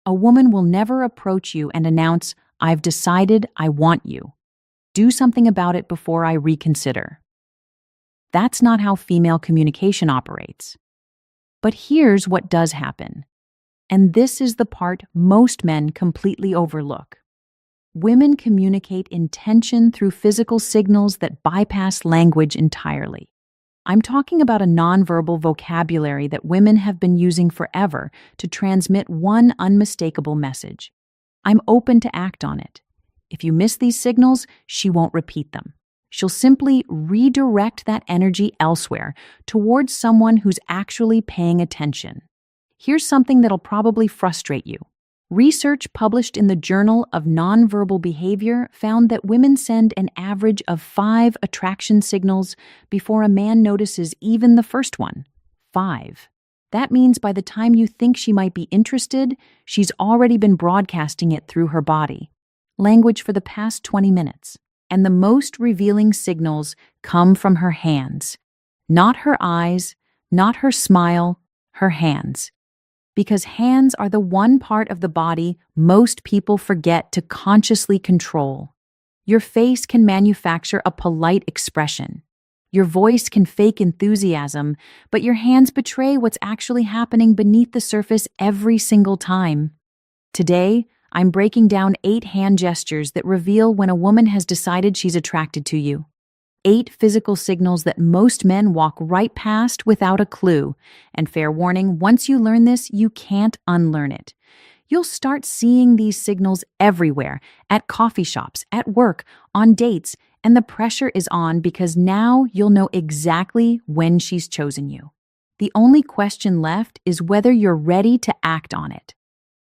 A woman will never approach you and announce, "I've decided I want you. Do something about it before I reconsider." That's not how female communication operates. But here's what does happen. And this is the part most men completely overlook. Women communicate intention through physical signals that bypass language entirely. I'm talking about a nonverbal vocabulary that women have been using forever to transmit one unmistakable message. I'm open to act on it. If you miss these signals, she won't repeat them. She'll simply redirect that energy elsewhere towards someone who's actually paying attention. Here's something that'll probably frustrate you. Research published in the Journal of Nonverbal Behavior found that women send an average of 5 attraction signals before a man notices even the first one. 5. That means by the time you think she might be interested, she's already been broadcasting it through her body language for the past 20 minutes. And the most revealing signals come from her hands. Not her eyes, not her smile, her hands. Because hands are the one part of the body most people forget to consciously control. Your face can manufacture a polite expression. Your voice can fake enthusiasm, but your hands betray what's actually happening beneath the surface every single time. Today, I'm breaking down 8 hand gestures that reveal when a woman has decided she's attracted to you. 8 physical signals that most men walk right past without a clue. And fair warning, once you learn this, you can't unlearn it. You'll start seeing these signals everywhere, at coffee shops, at work, on dates, and the pressure is on because now you'll know exactly when she's chosen you. The only question left is whether you're ready to act on it.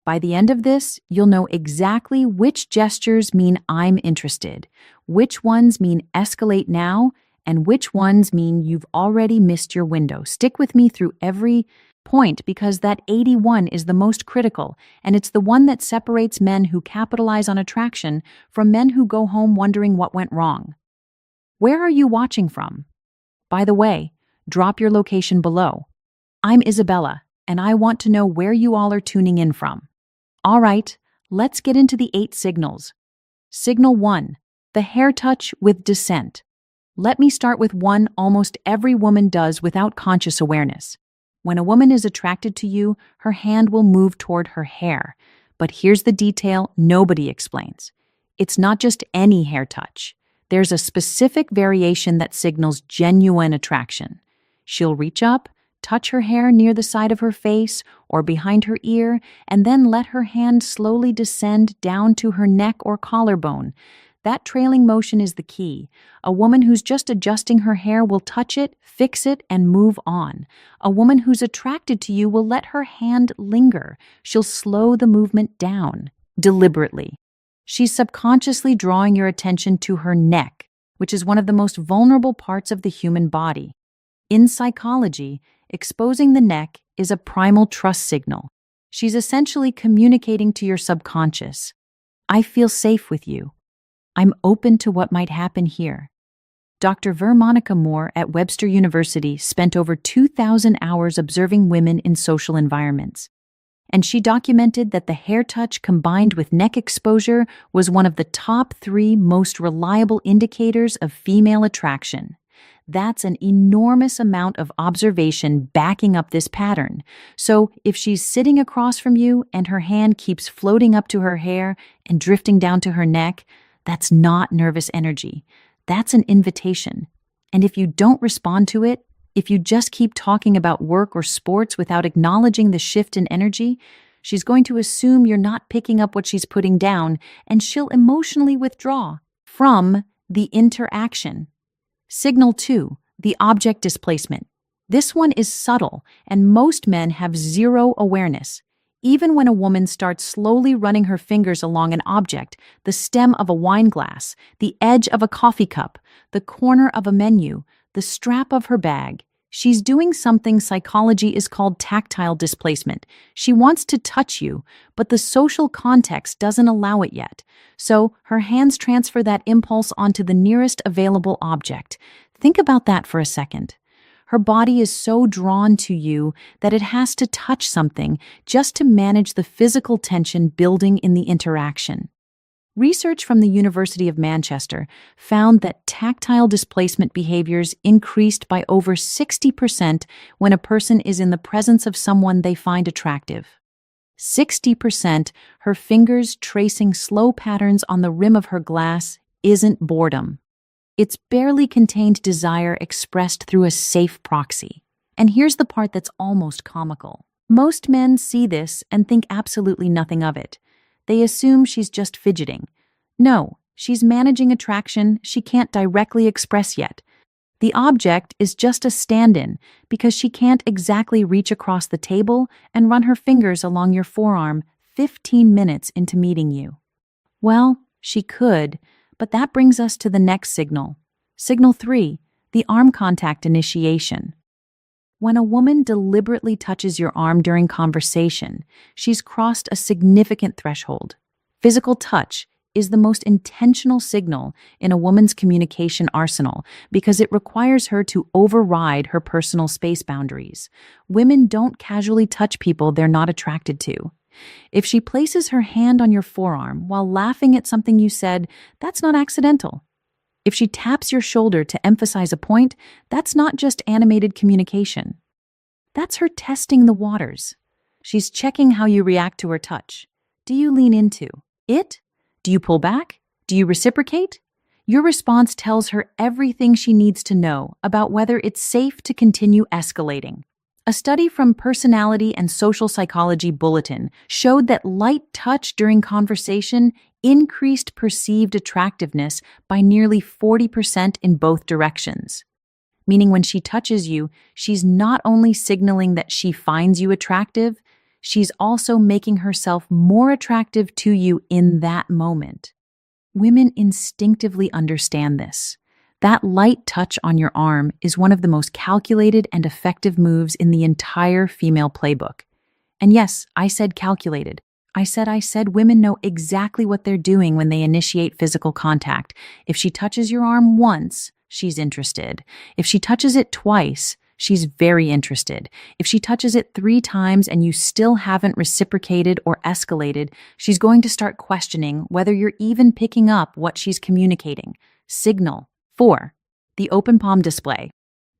By the end of this, you'll know exactly which gestures mean I'm interested, which ones mean escalate now, and which ones mean you've already missed your window. Stick with me through every point because that 81 is the most critical, and it's the one that separates men who capitalize on attraction from men who go home wondering what went wrong. Where are you watching from? By the way, drop your location below. I'm Isabella, and I want to know where you all are tuning in from. All right, let's get into the 8 signals. Signal 1, the hair touch with dissent. Let me start with one almost every woman does without conscious awareness. When a woman is attracted to you, her hand will move toward her hair. But here's the detail nobody explains. It's not just any hair touch. There's a specific variation that signals genuine attraction. She'll reach up, touch her hair near the side of her face or behind her ear, and then let her hand slowly descend down to her neck or collarbone. That trailing motion is the key. A woman who's just adjusting her hair will touch it, fix it, and move on. A woman who's attracted to you will let her hand linger. She'll slow the movement down, deliberately. She's subconsciously drawing your attention to her neck, which is one of the most vulnerable parts of the human body. In psychology, exposing the neck is a primal trust signal. She's essentially communicating to your subconscious, "I feel safe with you. I'm open to what might happen here." Dr. Veronica Moore at Webster University spent over 2,000 hours observing women in social environments. And she documented that the hair touch combined with neck exposure was one of the top 3 most reliable indicators of female attraction. That's an enormous amount of observation backing up this pattern. So if she's sitting across from you and her hand keeps floating up to her hair and drifting down to her neck, that's not nervous energy. That's an invitation. And if you don't respond to it, if you just keep talking about work or sports without acknowledging the shift in energy, she's going to assume you're not picking up what she's putting down, and she'll emotionally withdraw from the interaction. Signal 2, the object displacement. This one is subtle, and most men have zero awareness. Even when a woman starts slowly running her fingers along an object, the stem of a wine glass, the edge of a coffee cup, the corner of a menu, the strap of her bag, she's doing something psychology is called tactile displacement. She wants to touch you, but the social context doesn't allow it yet. So her hands transfer that impulse onto the nearest available object. Think about that for a second. Her body is so drawn to you that it has to touch something just to manage the physical tension building in the interaction. Research from the University of Manchester found that tactile displacement behaviors increased by over 60% when a person is in the presence of someone they find attractive. 60%, her fingers tracing slow patterns on the rim of her glass isn't boredom. It's barely contained desire expressed through a safe proxy. And here's the part that's almost comical. Most men see this and think absolutely nothing of it. They assume she's just fidgeting. No, she's managing attraction she can't directly express yet. The object is just a stand-in because she can't exactly reach across the table and run her fingers along your forearm 15 minutes into meeting you. Well, she could, but that brings us to the next signal. Signal 3, the arm contact initiation. When a woman deliberately touches your arm during conversation, she's crossed a significant threshold. Physical touch is the most intentional signal in a woman's communication arsenal because it requires her to override her personal space boundaries. Women don't casually touch people they're not attracted to. If she places her hand on your forearm while laughing at something you said, that's not accidental. If she taps your shoulder to emphasize a point, that's not just animated communication. That's her testing the waters. She's checking how you react to her touch. Do you lean into it? Do you pull back? Do you reciprocate? Your response tells her everything she needs to know about whether it's safe to continue escalating. A study from Personality and Social Psychology Bulletin showed that light touch during conversation increased perceived attractiveness by nearly 40% in both directions. Meaning when she touches you, she's not only signaling that she finds you attractive, she's also making herself more attractive to you in that moment. Women instinctively understand this. That light touch on your arm is one of the most calculated and effective moves in the entire female playbook. And yes, I said calculated. I said women know exactly what they're doing when they initiate physical contact. If she touches your arm once, she's interested. If she touches it twice, she's very interested. If she touches it 3 times and you still haven't reciprocated or escalated, she's going to start questioning whether you're even picking up what she's communicating. Signal 4, the open palm display.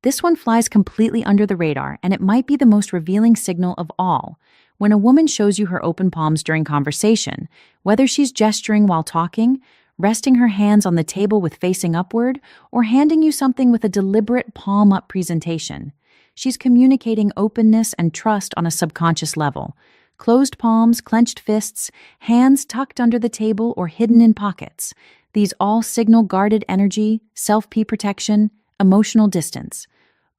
This one flies completely under the radar, and it might be the most revealing signal of all. When a woman shows you her open palms during conversation, whether she's gesturing while talking, resting her hands on the table with facing upward, or handing you something with a deliberate palm-up presentation, she's communicating openness and trust on a subconscious level. Closed palms, clenched fists, hands tucked under the table or hidden in pockets. These all signal guarded energy, self-pee protection, emotional distance.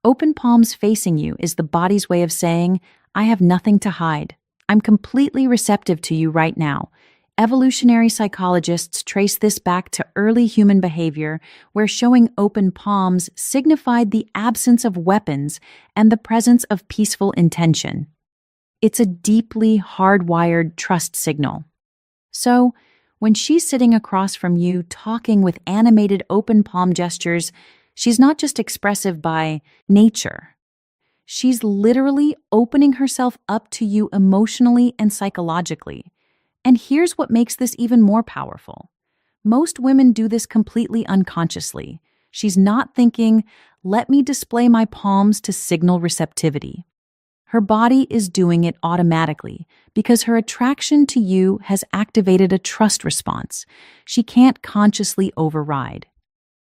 Open palms facing you is the body's way of saying, I have nothing to hide. I'm completely receptive to you right now. Evolutionary psychologists trace this back to early human behavior, where showing open palms signified the absence of weapons and the presence of peaceful intention. It's a deeply hardwired trust signal. So, when she's sitting across from you talking with animated open palm gestures, she's not just expressive by nature. She's literally opening herself up to you emotionally and psychologically. And here's what makes this even more powerful. Most women do this completely unconsciously. She's not thinking, let me display my palms to signal receptivity. Her body is doing it automatically because her attraction to you has activated a trust response she can't consciously override.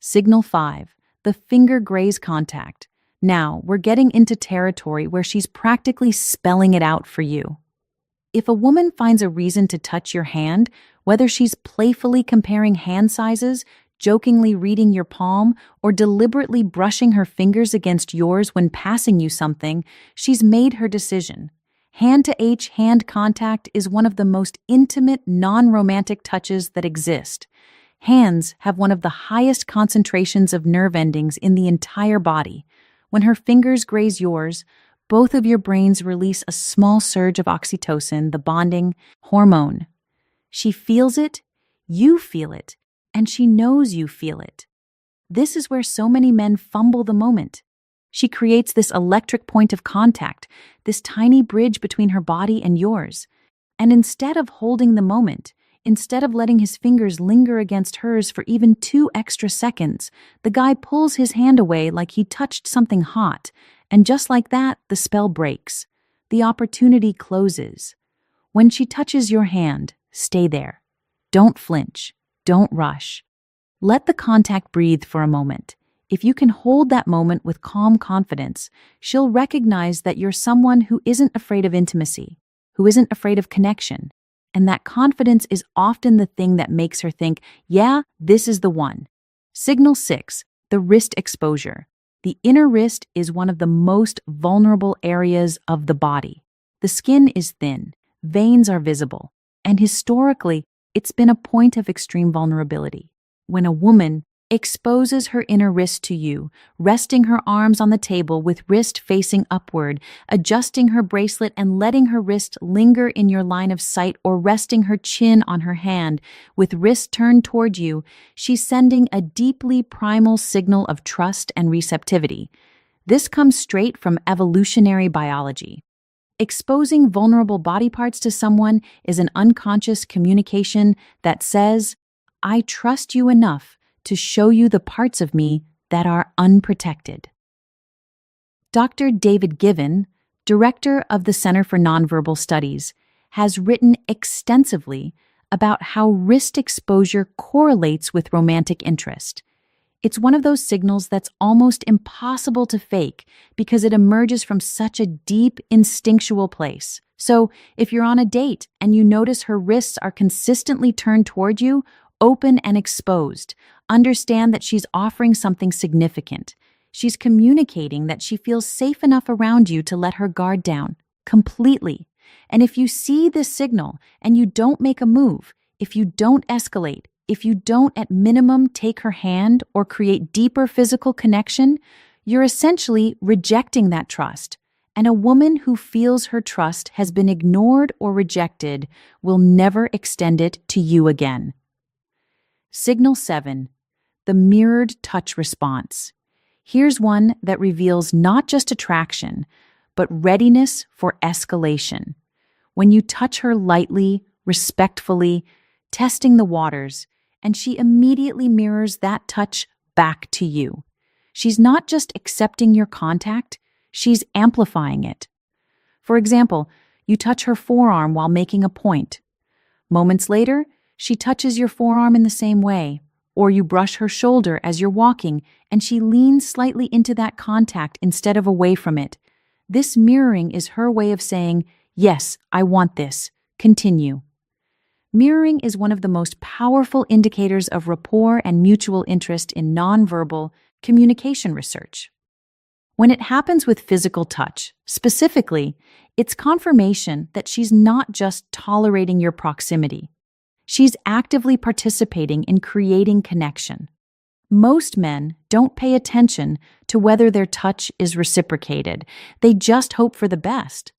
Signal 5, the finger graze contact. Now, we're getting into territory where she's practically spelling it out for you. If a woman finds a reason to touch your hand, whether she's playfully comparing hand sizes, jokingly reading your palm, or deliberately brushing her fingers against yours when passing you something, she's made her decision. Hand-to-H hand contact is one of the most intimate, non-romantic touches that exist. Hands have one of the highest concentrations of nerve endings in the entire body. When her fingers graze yours, both of your brains release a small surge of oxytocin, the bonding hormone. She feels it, you feel it, and she knows you feel it. This is where so many men fumble the moment. She creates this electric point of contact, this tiny bridge between her body and yours. And instead of holding the moment, instead of letting his fingers linger against hers for even 2 extra seconds, the guy pulls his hand away like he touched something hot, and just like that, the spell breaks. The opportunity closes. When she touches your hand, stay there. Don't flinch. Don't rush. Let the contact breathe for a moment. If you can hold that moment with calm confidence, she'll recognize that you're someone who isn't afraid of intimacy, who isn't afraid of connection. And that confidence is often the thing that makes her think, yeah, this is the one. Signal 6, the wrist exposure. The inner wrist is one of the most vulnerable areas of the body. The skin is thin, veins are visible, and historically, it's been a point of extreme vulnerability. When a woman exposes her inner wrist to you, resting her arms on the table with wrist facing upward, adjusting her bracelet and letting her wrist linger in your line of sight, or resting her chin on her hand with wrist turned toward you, she's sending a deeply primal signal of trust and receptivity. This comes straight from evolutionary biology. Exposing vulnerable body parts to someone is an unconscious communication that says, I trust you enough to show you the parts of me that are unprotected. Dr. David Given, director of the Center for Nonverbal Studies, has written extensively about how wrist exposure correlates with romantic interest. It's one of those signals that's almost impossible to fake because it emerges from such a deep, instinctual place. So, if you're on a date and you notice her wrists are consistently turned toward you, open and exposed, understand that she's offering something significant. She's communicating that she feels safe enough around you to let her guard down completely. And if you see this signal and you don't make a move, if you don't escalate, if you don't at minimum take her hand or create deeper physical connection, you're essentially rejecting that trust. And a woman who feels her trust has been ignored or rejected will never extend it to you again. Signal 7, the mirrored touch response. Here's one that reveals not just attraction, but readiness for escalation. When you touch her lightly, respectfully, testing the waters, and she immediately mirrors that touch back to you. She's not just accepting your contact, she's amplifying it. For example, you touch her forearm while making a point. Moments later, she touches your forearm in the same way, or you brush her shoulder as you're walking, and she leans slightly into that contact instead of away from it. This mirroring is her way of saying, yes, I want this. Continue. Mirroring is one of the most powerful indicators of rapport and mutual interest in nonverbal communication research. When it happens with physical touch, specifically, it's confirmation that she's not just tolerating your proximity. She's actively participating in creating connection. Most men don't pay attention to whether their touch is reciprocated. They just hope for the best.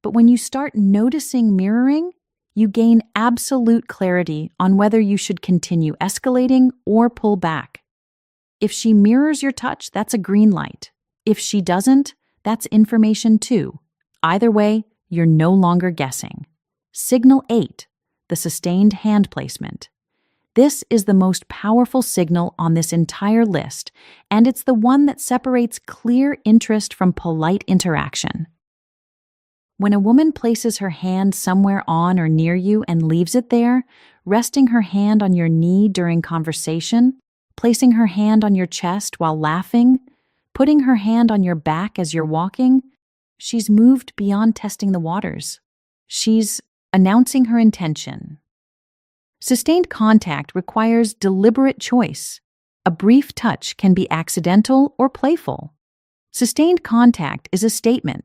But when you start noticing mirroring, you gain absolute clarity on whether you should continue escalating or pull back. If she mirrors your touch, that's a green light. If she doesn't, that's information too. Either way, you're no longer guessing. Signal 8. The sustained hand placement. This is the most powerful signal on this entire list, and it's the one that separates clear interest from polite interaction. When a woman places her hand somewhere on or near you and leaves it there, resting her hand on your knee during conversation, placing her hand on your chest while laughing, putting her hand on your back as you're walking, she's moved beyond testing the waters. She's announcing her intention. Sustained contact requires deliberate choice. A brief touch can be accidental or playful. Sustained contact is a statement.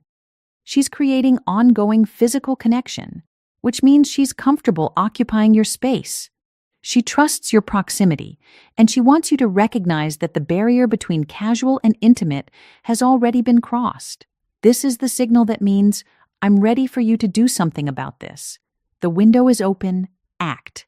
She's creating ongoing physical connection, which means she's comfortable occupying your space. She trusts your proximity, and she wants you to recognize that the barrier between casual and intimate has already been crossed. This is the signal that means, I'm ready for you to do something about this. The window is open, act.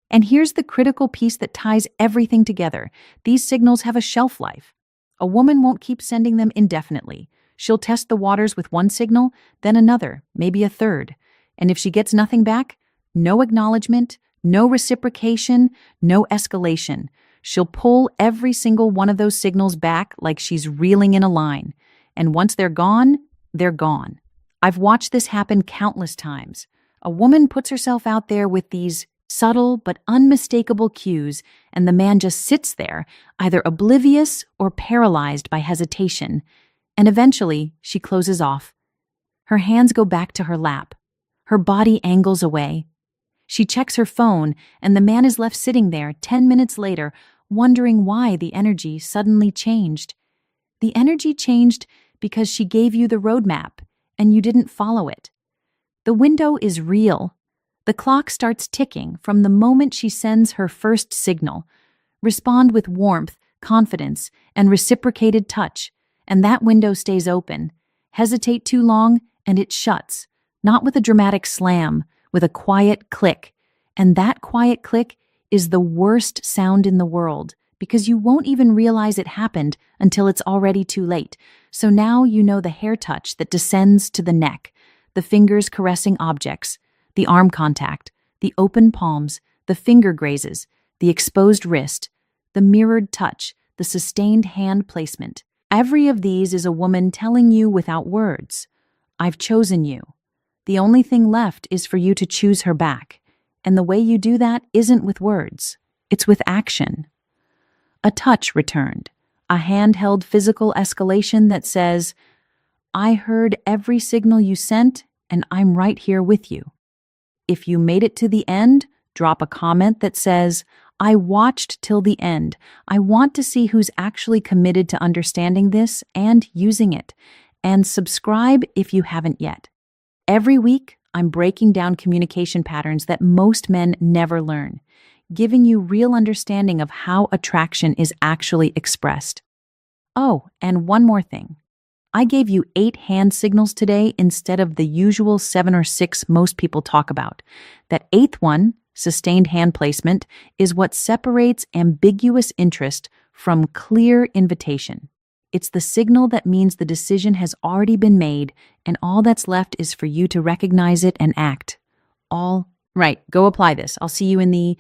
And here's the critical piece that ties everything together. These signals have a shelf life. A woman won't keep sending them indefinitely. She'll test the waters with one signal, then another, maybe a third. And if she gets nothing back, no acknowledgement, no reciprocation, no escalation, she'll pull every single one of those signals back like she's reeling in a line. And once they're gone, they're gone. I've watched this happen countless times. A woman puts herself out there with these subtle but unmistakable cues, and the man just sits there, either oblivious or paralyzed by hesitation. And eventually, she closes off. Her hands go back to her lap. Her body angles away. She checks her phone, and the man is left sitting there 10 minutes later, wondering why the energy suddenly changed. The energy changed because she gave you the roadmap, and you didn't follow it. The window is real. The clock starts ticking from the moment she sends her first signal. Respond with warmth, confidence, and reciprocated touch, and that window stays open. Hesitate too long, and it shuts, not with a dramatic slam, with a quiet click. And that quiet click is the worst sound in the world, because you won't even realize it happened until it's already too late. So now you know the hair touch that descends to the neck, the fingers caressing objects, the arm contact, the open palms, the finger grazes, the exposed wrist, the mirrored touch, the sustained hand placement. Every of these is a woman telling you without words, "I've chosen you." The only thing left is for you to choose her back. And the way you do that isn't with words, it's with action. A touch returned, a handheld physical escalation that says, "I heard every signal you sent, and I'm right here with you." If you made it to the end, drop a comment that says, "I watched till the end. I want to see who's actually committed to understanding this and using it." And subscribe if you haven't yet. Every week, I'm breaking down communication patterns that most men never learn, giving you real understanding of how attraction is actually expressed. Oh, and one more thing. I gave you 8 hand signals today instead of the usual 7 or 6 most people talk about. That 8th one, sustained hand placement, is what separates ambiguous interest from clear invitation. It's the signal that means the decision has already been made, and all that's left is for you to recognize it and act. All right, go apply this. I'll see you in the